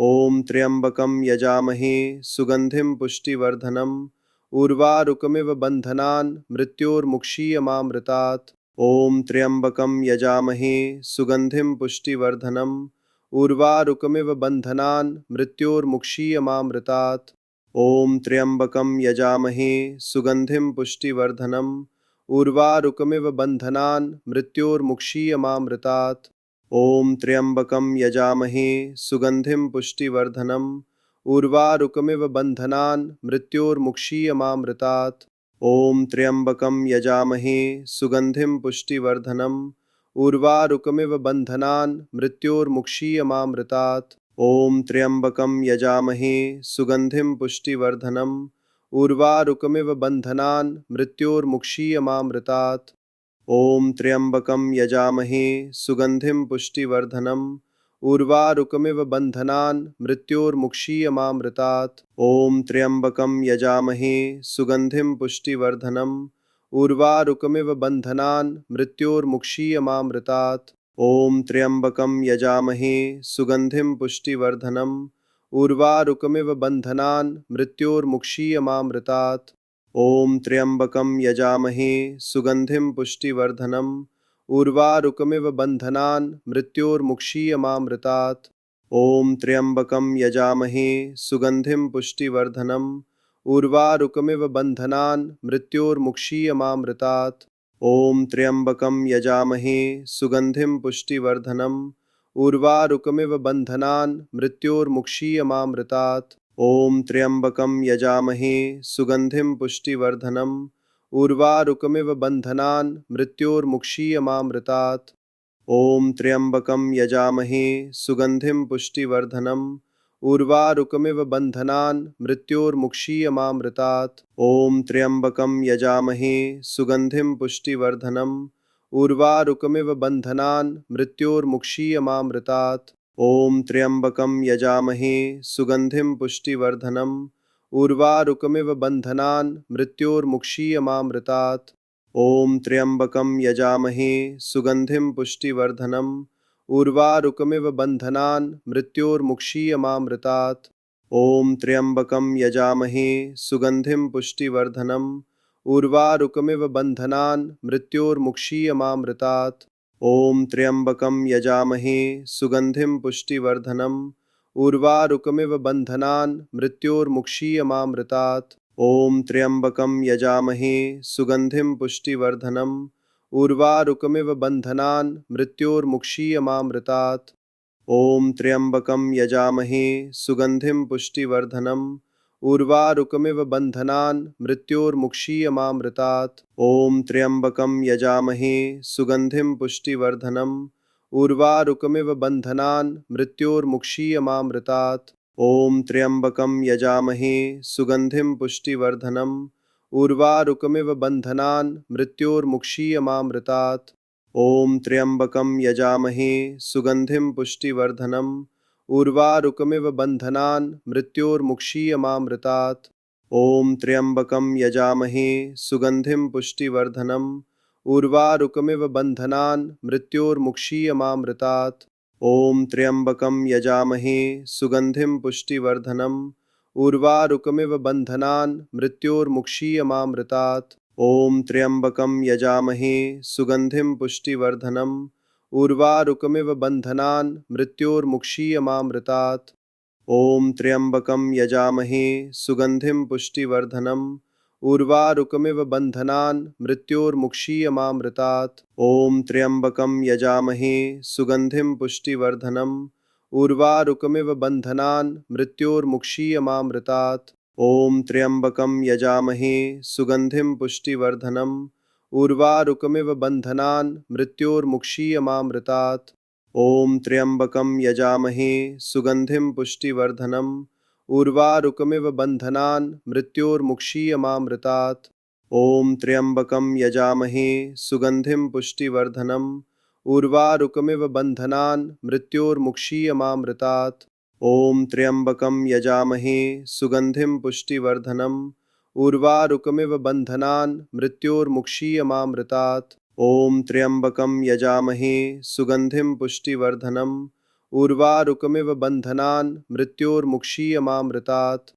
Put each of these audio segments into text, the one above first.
ॐ त्र्यम्बकं यजामहे सुगन्धिं पुष्टिवर्धनम् उर्वारुकमिव बन्धनान् मृत्योर्मुक्षीयमामृतात्। ॐ त्र्यम्बकं यजामहे सुगन्धिं पुष्टिवर्धनम् उर्वारुकमिव बन्धनान् मृत्योर्मुक्षीयमामृतात्। ॐ त्र्यम्बकं यजामहे सुगन्धिं पुष्टिवर्धनम् उर्वारुकमिव बन्धनान् मृत्योर्मुक्षीयमामृतात्। ॐ त्र्यम्बकं यजामहे सुगन्धिं पुष्टिवर्धनम् उर्वारुकमिव बन्धनान् मृत्योर्मुक्षीयमामृतात्। ॐ त्र्यम्बकं यजामहे सुगन्धिं पुष्टिवर्धनम् उर्वारुकमिव बन्धनान् मृत्योर्मुक्षीयमामृतात्। ॐ त्र्यम्बकं यजामहे सुगन्धिं पुष्टिवर्धनम् उर्वारुकमिव बन्धनान् मृत्योर्मुक्षीयमामृतात्। ॐ त्र्यम्बकं यजामहे सुगन्धिं पुष्टिवर्धनम् उर्वारुकमिव बन्धनान् मृत्योर्मुक्षीयमामृतात्। ॐ त्र्यम्बकं यजामहे सुगन्धिं पुष्टिवर्धनम् उर्वारुकमिव बन्धनान् मृत्योर्मुक्षीयमामृतात्। ॐ त्र्यम्बकं यजामहे सुगन्धिं पुष्टिवर्धनम् उर्वारुकमिव बन्धनान् मृत्योर्मुक्षीयमामृतात्। ॐ त्र्यम्बकं यजामहे सुगन्धिं पुष्टिवर्धनम् उर्वारुकमिव बन्धनान् मृत्योर्मुक्षीयमामृतात्। ॐ त्र्यम्बकं यजामहे सुगन्धिं पुष्टिवर्धनम् उर्वारुकमिव बन्धनान् मृत्योर्मुक्षीयमामृतात्। ॐ त्र्यम्बकं यजामहे सुगन्धिं पुष्टिवर्धनम् उर्वारुकमिव बन्धनान् मृत्योर्मुक्षीयमामृतात्। ॐ त्र्यम्बकं यजामहे सुगन्धिं पुष्टिवर्धनम् उर्वारुकमिव बन्धनान् मृत्योर्मुक्षीयमामृतात्। ॐ त्र्यम्बकं यजामहे सुगन्धिं पुष्टिवर्धनम् उर्वारुकमिव बन्धनान् मृत्योर्मुक्षीयमामृतात्। ॐ त्र्यम्बकं यजामहे सुगन्धिं पुष्टिवर्धनम् उर्वारुकमिव बन्धनान् मृत्योर्मुक्षीयमामृतात्। ॐ त्र्यम्बकं यजामहे सुगन्धिं पुष्टिवर्धनम् उर्वारुकमिव बन्धनान् मृत्योर्मुक्षीयमामृतात्। ॐ त्र्यम्बकं यजामहे सुगन्धिं पुष्टिवर्धनम् उर्वारुकमिव बन्धनान् मृत्योर्मुक्षीयमामृतात्। ॐ त्र्यम्बकं यजामहे सुगन्धिं पुष्टिवर्धनम् उर्वारुकमिव बन्धनान् मृत्योर्मुक्षीयमामृतात्। ॐ त्र्यम्बकं यजामहे सुगन्धिं पुष्टिवर्धनम् उर्वारुकमिव बन्धनान् मृत्योर्मुक्षीयमामृतात्। ॐ त्र्यम्बकं यजामहे सुगन्धिं पुष्टिवर्धनम् उर्वारुकमिव बन्धनान् मृत्योर्मुक्षीयमामृतात्। ॐ त्र्यम्बकं यजामहे सुगन्धिं पुष्टिवर्धनम् उर्वारुकमिव बन्धनान् मृत्योर्मुक्षीयमामृतात्। ॐ त्र्यम्बकं यजामहे सुगन्धिं पुष्टिवर्धनम् उर्वारुकमिव बन्धनान् मृत्योर्मुक्षीयमामृतात्। ॐ त्र्यम्बकं यजामहे सुगन्धिं पुष्टिवर्धनम् उर्वारुकमिव बन्धनान् मृत्योर्मुक्षीयमामृतात्। ॐ त्र्यम्बकं यजामहे सुगन्धिं पुष्टिवर्धनम् उर्वारुकमिव बन्धनान् मृत्योर्मुक्षीयमामृतात्। ॐ त्र्यम्बकं यजामहे सुगन्धिं पुष्टिवर्धनम् उर्वारुकमिव बन्धनान् मृत्योर्मुक्षीयमामृतात्। ॐ त्र्यम्बकं यजामहे सुगन्धिं पुष्टिवर्धनम् उर्वारुकमिव बन्धनान् मृत्योर्मुक्षीयमामृतात्। ॐ त्र्यम्बकं यजामहे सुगन्धिं पुष्टिवर्धनम् उर्वारुकमिव बन्धनान् मृत्योर्मुक्षीयमामृतात्। ॐ त्र्यम्बकं यजामहे सुगन्धिं पुष्टिवर्धनम् उर्वारुकमिव बन्धनान् मृत्योर्मुक्षीयमामृतात्। ॐ त्र्यम्बकं यजामहे सुगन्धिं पुष्टिवर्धनम् उर्वारुकमिव बन्धनान् मृत्योर्मुक्षीयमामृतात्। ॐ त्र्यम्बकं यजामहे सुगन्धिं पुष्टिवर्धनम् उर्वारुकमिव बन्धनान् मृत्योर्मुक्षीयमामृतात्। ॐ त्र्यम्बकं यजामहे सुगन्धिं पुष्टिवर्धनम् उर्वारुकमिव बन्धनान् मृत्योर्मुक्षीयमामृतात्। ॐ त्र्यम्बकं यजामहे सुगन्धिं पुष्टिवर्धनम् उर्वारुकमिव बन्धनान् मृत्योर्मुक्षीयमामृतात्। ॐ त्र्यम्बकं यजामहे सुगन्धिं पुष्टिवर्धनम् उर्वारुकमिव बन्धनान् मृत्योर्मुक्षीयमामृतात्। ॐ त्र्यम्बकं यजामहे सुगन्धिं पुष्टिवर्धनम् उर्वारुकमिव बन्धनान् मृत्योर्मुक्षीयमामृतात्।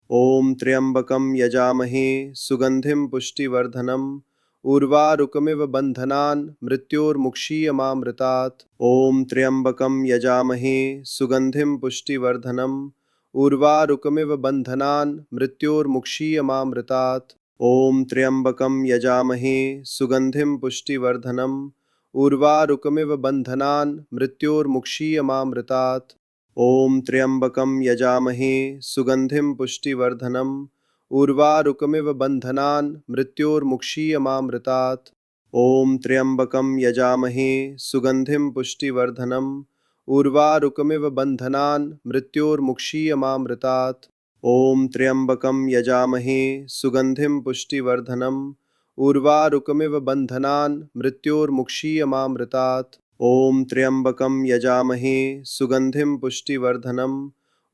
ॐ त्र्यम्बकं यजामहे सुगन्धिं पुष्टिवर्धनम् उर्वारुकमिव बन्धनान् मृत्योर्मुक्षीयमामृतात्। ॐ त्र्यम्बकं यजामहे सुगन्धिं पुष्टिवर्धनम् उर्वारुकमिव बन्धनान् मृत्योर्मुक्षीयमामृतात्। ॐ त्र्यम्बकं यजामहे सुगन्धिं पुष्टिवर्धनम् उर्वारुकमिव बन्धनान् मृत्योर्मुक्षीयमामृतात्। ॐ त्र्यम्बकं यजामहे सुगन्धिं पुष्टिवर्धनम् उर्वारुकमिव बन्धनान् मृत्योर्मुक्षीयमामृतात्। ॐ त्र्यम्बकं यजामहे सुगन्धिं पुष्टिवर्धनम् उर्वारुकमिव बन्धनान् मृत्योर्मुक्षीयमामृतात्। ॐ त्र्यम्बकं यजामहे सुगन्धिं पुष्टिवर्धनम् उर्वारुकमिव बन्धनान् मृत्योर्मुक्षीयमामृतात्। ॐ त्र्यम्बकं यजामहे सुगन्धिं पुष्टिवर्धनम्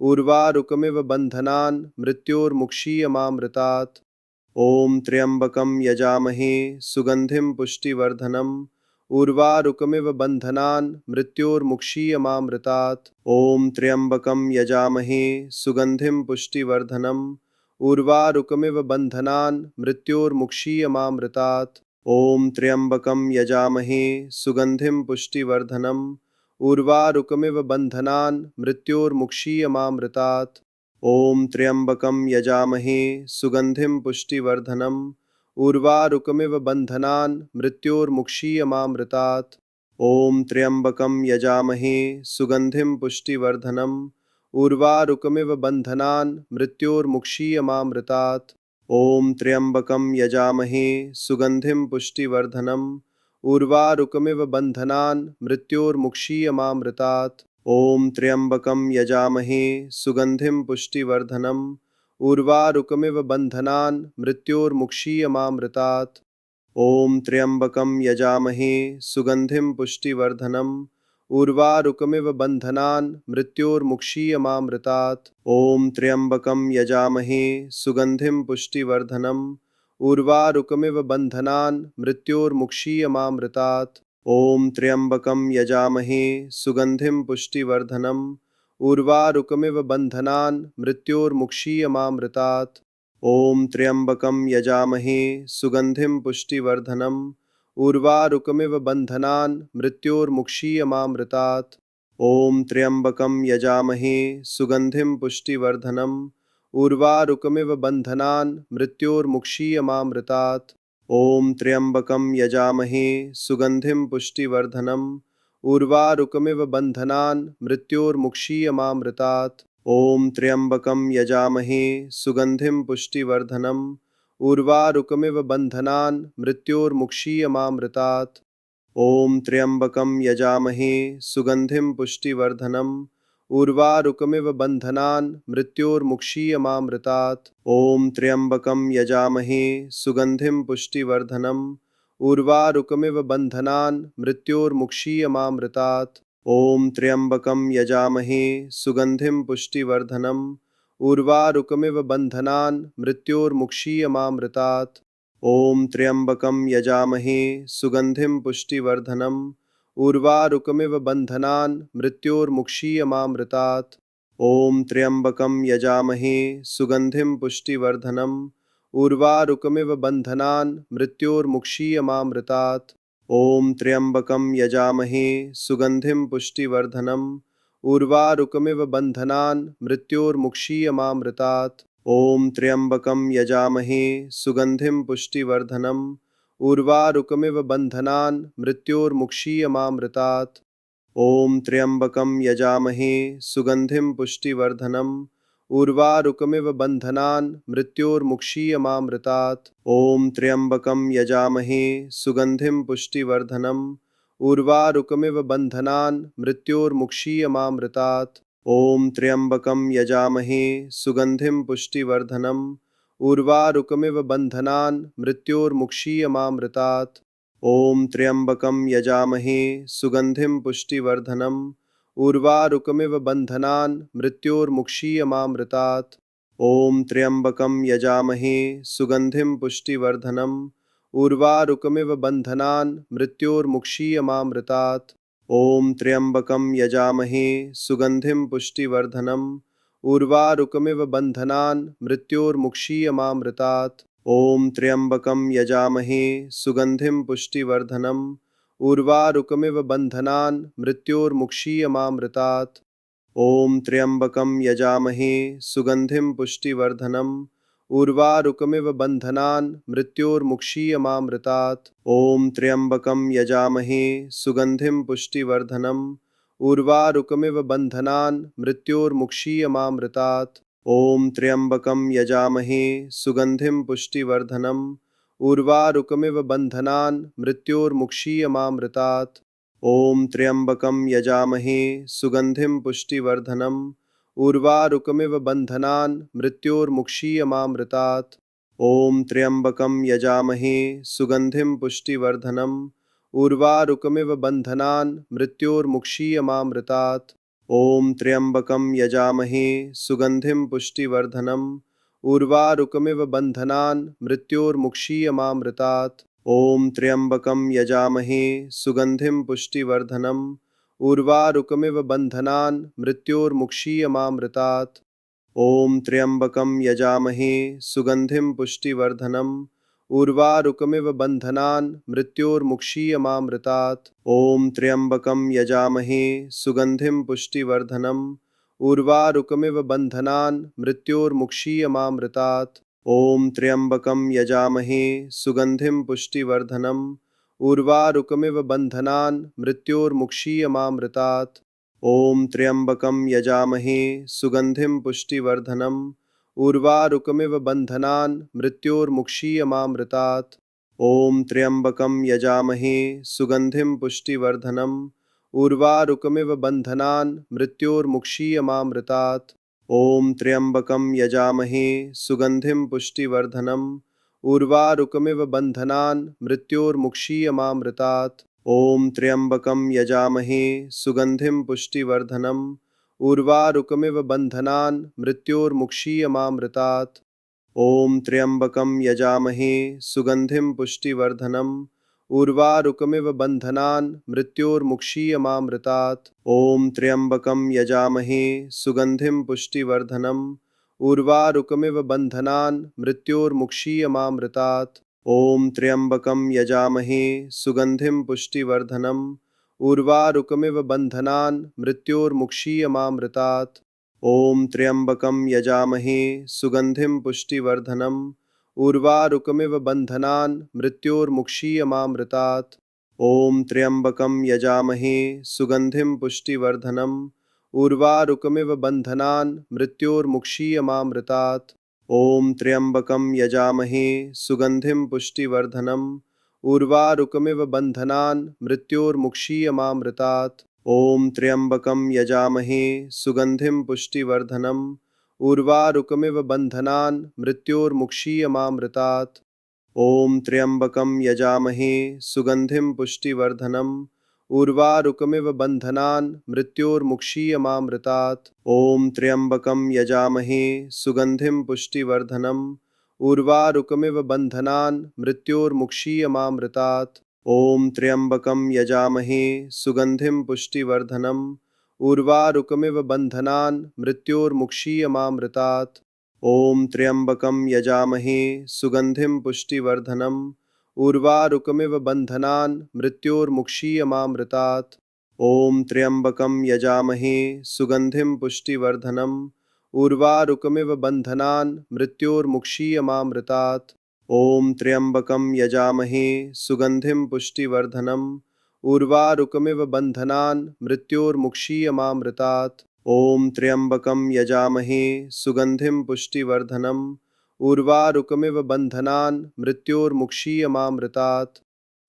उर्वारुकमिव बन्धनान् मृत्योर्मुक्षीयमामृतात्। ॐ त्र्यम्बकं यजामहे सुगन्धिं पुष्टिवर्धनम् उर्वारुकमिव बन्धनान् मृत्योर्मुक्षीयमामृतात्। ॐ त्र्यम्बकं यजामहे सुगन्धिं पुष्टिवर्धनम् उर्वारुकमिव बन्धनान् मृत्योर्मुक्षीयमामृतात्। ॐ त्र्यम्बकं यजामहे सुगन्धिं पुष्टिवर्धनम् उर्वारुकमिव बन्धनान् मृत्योर्मुक्षीयमामृतात्। ॐ त्र्यम्बकं यजामहे सुगन्धिं पुष्टिवर्धनम् उर्वारुकमिव बन्धनान् मृत्योर्मुक्षीयमामृतात्। ॐ त्र्यम्बकं यजामहे सुगन्धिं पुष्टिवर्धनम् उर्वारुकमिव बन्धनान् मृत्योर्मुक्षीयमामृतात्। ॐ त्र्यम्बकं यजामहे सुगन्धिं पुष्टिवर्धनम् उर्वारुकमिव बन्धनान् मृत्योर्मुक्षीयमामृतात्। ॐ त्र्यम्बकं यजामहे सुगन्धिं पुष्टिवर्धनम् उर्वारुकमिव बन्धनान् मृत्योर्मुक्षीयमामृतात्। ॐ त्र्यम्बकं यजामहे सुगन्धिं पुष्टिवर्धनम् उर्वारुकमिव बन्धनान् मृत्योर्मुक्षीयमामृतात्। ॐ त्र्यम्बकं यजामहे सुगन्धिं पुष्टिवर्धनम् उर्वारुकमिव बन्धनान् मृत्योर्मुक्षीयमामृतात्। ॐ त्र्यम्बकं यजामहे सुगन्धिं पुष्टिवर्धनम् उर्वारुकमिव बन्धनान् मृत्योर्मुक्षीयमामृतात्। ॐ त्र्यम्बकं यजामहे सुगन्धिं पुष्टिवर्धनम् उर्वारुकमिव बन्धनान् मृत्योर्मुक्षीयमामृतात्। ॐ त्र्यम्बकं यजामहे सुगन्धिं पुष्टिवर्धनम् उर्वारुकमिव बन्धनान् मृत्योर्मुक्षीयमामृतात्। ॐ त्र्यम्बकं यजामहे सुगन्धिं पुष्टिवर्धनम् उर्वारुकमिव बन्धनान् मृत्योर्मुक्षीयमामृतात्। ॐ त्र्यम्बकं यजामहे सुगन्धिं पुष्टिवर्धनम् उर्वारुकमिव बन्धनान् मृत्योर्मुक्षीयमामृतात्। ॐ त्र्यम्बकं यजामहे सुगन्धिं पुष्टिवर्धनम् उर्वारुकमिव बन्धनान् मृत्योर्मुक्षीयमामृतात्। ॐ त्र्यम्बकं यजामहे सुगन्धिं पुष्टिवर्धनम् उर्वारुकमिव बन्धनान् मृत्योर्मुक्षीयमामृतात्। ॐ त्र्यम्बकं यजामहे सुगन्धिं पुष्टिवर्धनम् उर्वारुकमिव बन्धनान् मृत्योर्मुक्षीयमामृतात्। ॐ त्र्यम्बकं यजामहे सुगन्धिं पुष्टिवर्धनम् उर्वारुकमिव बन्धनान् मृत्योर्मुक्षीयमामृतात्। ॐ त्र्यम्बकं यजामहे सुगन्धिं पुष्टिवर्धनम् उर्वारुकमिव बन्धनान् मृत्योर्मुक्षीयमामृतात्। ॐ त्र्यम्बकं यजामहे सुगन्धिं पुष्टिवर्धनम् उर्वारुकमिव बन्धनान् मृत्योर्मुक्षीयमामृतात्। ॐ त्र्यम्बकं यजामहे सुगन्धिं पुष्टिवर्धनम् उर्वारुकमिव बन्धनान् मृत्योर्मुक्षीयमामृतात्। ॐ त्र्यम्बकं यजामहे सुगन्धिं पुष्टिवर्धनम् उर्वारुकमिव बन्धनान् मृत्योर्मुक्षीयमामृतात्। ॐ त्र्यम्बकं यजामहे सुगन्धिं पुष्टिवर्धनम् उर्वारुकमिव बन्धनान् मृत्योर्मुक्षीयमामृतात्। ॐ त्र्यम्बकं यजामहे सुगन्धिं पुष्टिवर्धनम् उर्वारुकमिव बन्धनान् मृत्योर्मुक्षीयमामृतात्। ॐ त्र्यम्बकं यजामहे सुगन्धिं पुष्टिवर्धनम् उर्वारुकमिव बन्धनान् मृत्योर्मुक्षीयमामृतात्। ॐ त्र्यम्बकं यजामहे सुगन्धिं पुष्टिवर्धनम् उर्वारुकमिव बन्धनान् मृत्योर्मुक्षीयमामृतात्। ॐ त्र्यम्बकं यजामहे सुगन्धिं पुष्टिवर्धनम् उर्वारुकमिव बन्धनान् मृत्योर्मुक्षीयमामृतात्। ॐ त्र्यम्बकं यजामहे सुगन्धिं पुष्टिवर्धनम् उर्वारुकमिव बन्धनान् मृत्योर्मुक्षीयमामृतात्। ॐ त्र्यम्बकं यजामहे सुगन्धिं पुष्टिवर्धनम् उर्वारुकमिव बन्धनान् मृत्योर्मुक्षीयमामृतात्। ॐ त्र्यम्बकं यजामहे सुगन्धिं पुष्टिवर्धनम् उर्वारुकमिव बन्धनान् मृत्योर्मुक्षीयमामृतात्। ॐ त्र्यम्बकं यजामहे सुगन्धिं पुष्टिवर्धनम् उर्वारुकमिव बन्धनान् मृत्योर्मुक्षीयमामृतात्। ॐ त्र्यम्बकं यजामहे सुगन्धिं पुष्टिवर्धनम् उर्वारुकमिव बन्धनान् मृत्योर्मुक्षीयमामृतात्। ॐ त्र्यम्बकं यजामहे सुगन्धिं पुष्टिवर्धनम् उर्वारुकमिव बन्धनान् मृत्योर्मुक्षीयमामृतात्। ॐ त्र्यम्बकं यजामहे सुगन्धिं पुष्टिवर्धनम् उर्वारुकमिव बन्धनान् मृत्योर्मुक्षीयमामृतात्। ॐ त्र्यम्बकं यजामहे सुगन्धिं पुष्टिवर्धनम् उर्वारुकमिव बन्धनान् मृत्योर्मुक्षीयमामृतात्। ॐ त्र्यम्बकं यजामहे सुगन्धिं पुष्टिवर्धनम् उर्वारुकमिव बन्धनान् मृत्योर्मुक्षीयमामृतात्। ॐ त्र्यम्बकं यजामहे सुगन्धिं पुष्टिवर्धनम् उर्वारुकमिव बन्धनान् मृत्योर्मुक्षीयमामृतात्। ॐ त्र्यम्बकं यजामहे सुगन्धिं पुष्टिवर्धनम् उर्वारुकमिव बन्धनान् मृत्योर्मुक्षीयमामृतात्। ॐ त्र्यम्बकं यजामहे सुगन्धिं पुष्टिवर्धनम् उर्वारुकमिव बन्धनान् मृत्योर्मुक्षीयमामृतात्। ॐ त्र्यम्बकं यजामहे सुगन्धिं पुष्टिवर्धनम् उर्वारुकमिव बन्धनान् मृत्योर्मुक्षीयमामृतात्। ॐ त्र्यम्बकं यजामहे सुगन्धिं पुष्टिवर्धनम् उर्वारुकमिव बन्धनान् मृत्योर्मुक्षीयमामृतात्। ॐ त्र्यम्बकं यजामहे सुगन्धिं पुष्टिवर्धनम् उर्वारुकमिव बन्धनान् मृत्योर्मुक्षीयमामृतात्। ॐ त्र्यम्बकं यजामहे सुगन्धिं पुष्टिवर्धनम् उर्वारुकमिव बन्धनान् मृत्योर्मुक्षीयमामृतात्। ॐ त्र्यम्बकं यजामहे सुगन्धिं पुष्टिवर्धनम् उर्वारुकमिव बन्धनान् मृत्योर्मुक्षीयमामृतात्। ॐ त्र्यम्बकं यजामहे सुगन्धिं पुष्टिवर्धनम् उर्वारुकमिव बन्धनान् मृत्योर्मुक्षीयमामृतात्। ॐ त्र्यम्बकं यजामहे सुगन्धिं पुष्टिवर्धनम् उर्वारुकमिव बन्धनान् मृत्योर्मुक्षीयमामृतात्। ॐ त्र्यम्बकं यजामहे सुगन्धिं पुष्टिवर्धनम् उर्वारुकमिव बन्धनान् मृत्योर्मुक्षीयमामृतात्। ॐ त्र्यम्बकं यजामहे सुगन्धिं पुष्टिवर्धनम् उर्वारुकमिव बन्धनान् मृत्योर्मुक्षीयमामृतात्। ॐ त्र्यम्बकं यजामहे सुगन्धिं पुष्टिवर्धनम् उर्वारुकमिव बन्धनान् मृत्योर्मुक्षीयमामृतात्। ॐ त्र्यम्बकं यजामहे सुगन्धिं पुष्टिवर्धनम् उर्वारुकमिव बन्धनान् मृत्योर्मुक्षीयमामृतात्। ॐ त्र्यम्बकं यजामहे सुगन्धिं पुष्टिवर्धनम् उर्वारुकमिव बन्धनान् मृत्योर्मुक्षीयमामृतात्। ॐ त्र्यम्बकं यजामहे सुगन्धिं पुष्टिवर्धनम् उर्वारुकमिव बन्धनान् मृत्योर्मुक्षीयमामृतात्। ॐ त्र्यम्बकं यजामहे सुगन्धिं पुष्टिवर्धनम् उर्वारुकमिव बन्धनान् मृत्योर्मुक्षीयमामृतात्। ॐ त्र्यम्बकं यजामहे सुगन्धिं पुष्टिवर्धनम् उर्वारुकमिव बन्धनान् मृत्योर्मुक्षीयमामृतात्। ॐ त्र्यम्बकं यजामहे सुगन्धिं पुष्टिवर्धनम् उर्वारुकमिव बन्धनान् मृत्योर्मुक्षीयमामृतात्। ॐ त्र्यम्बकं यजामहे सुगन्धिं पुष्टिवर्धनम् उर्वारुकमिव बन्धनान् मृत्योर्मुक्षीयमामृतात्।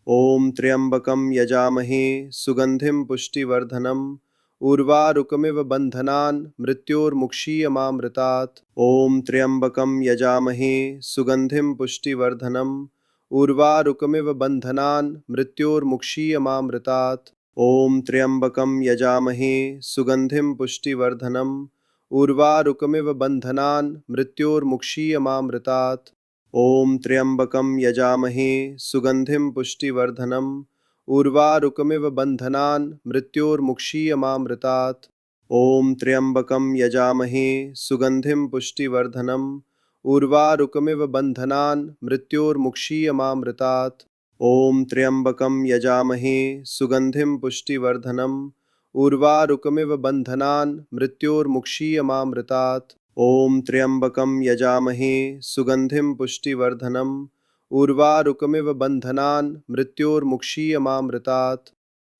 ॐ त्र्यम्बकं यजामहे सुगन्धिं पुष्टिवर्धनम् उर्वारुकमिव बन्धनान् मृत्योर्मुक्षीयमामृतात्। ॐ त्र्यम्बकं यजामहे सुगन्धिं पुष्टिवर्धनम् उर्वारुकमिव बन्धनान् मृत्योर्मुक्षीयमामृतात्। ॐ त्र्यम्बकं यजामहे सुगन्धिं पुष्टिवर्धनम् उर्वारुकमिव बन्धनान् मृत्योर्मुक्षीयमामृतात्। ॐ त्र्यम्बकं यजामहे सुगन्धिं पुष्टिवर्धनम् उर्वारुकमिव बन्धनान् मृत्योर्मुक्षीयमामृतात्। ॐ त्र्यम्बकं यजामहे सुगन्धिं पुष्टिवर्धनम् उर्वारुकमिव बन्धनान् मृत्योर्मुक्षीयमामृतात्। ॐ त्र्यम्बकं यजामहे सुगन्धिं पुष्टिवर्धनम् उर्वारुकमिव बन्धनान् मृत्योर्मुक्षीयमामृतात्। ॐ त्र्यम्बकं यजामहे सुगन्धिं पुष्टिवर्धनम् उर्वारुकमिव बन्धनान् मृत्योर्मुक्षीयमामृतात्।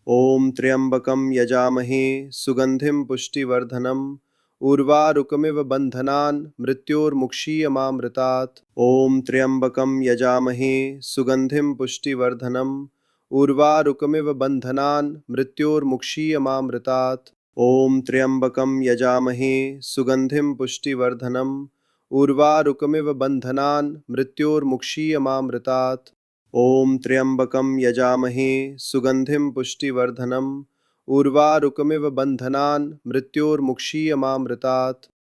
ॐ त्र्यम्बकं यजामहे सुगन्धिं पुष्टिवर्धनम् उर्वारुकमिव बन्धनान् मृत्योर्मुक्षीयमामृतात्। ॐ त्र्यम्बकं यजामहे सुगन्धिं पुष्टिवर्धनम् उर्वारुकमिव बन्धनान् मृत्योर्मुक्षीयमामृतात्। ॐ त्र्यम्बकं यजामहे सुगन्धिं पुष्टिवर्धनम् उर्वारुकमिव बन्धनान् मृत्योर्मुक्षीयमामृतात्। ॐ त्र्यम्बकं यजामहे सुगन्धिं पुष्टिवर्धनम् उर्वारुकमिव बन्धनान् मृत्योर्मुक्षीयमामृतात्।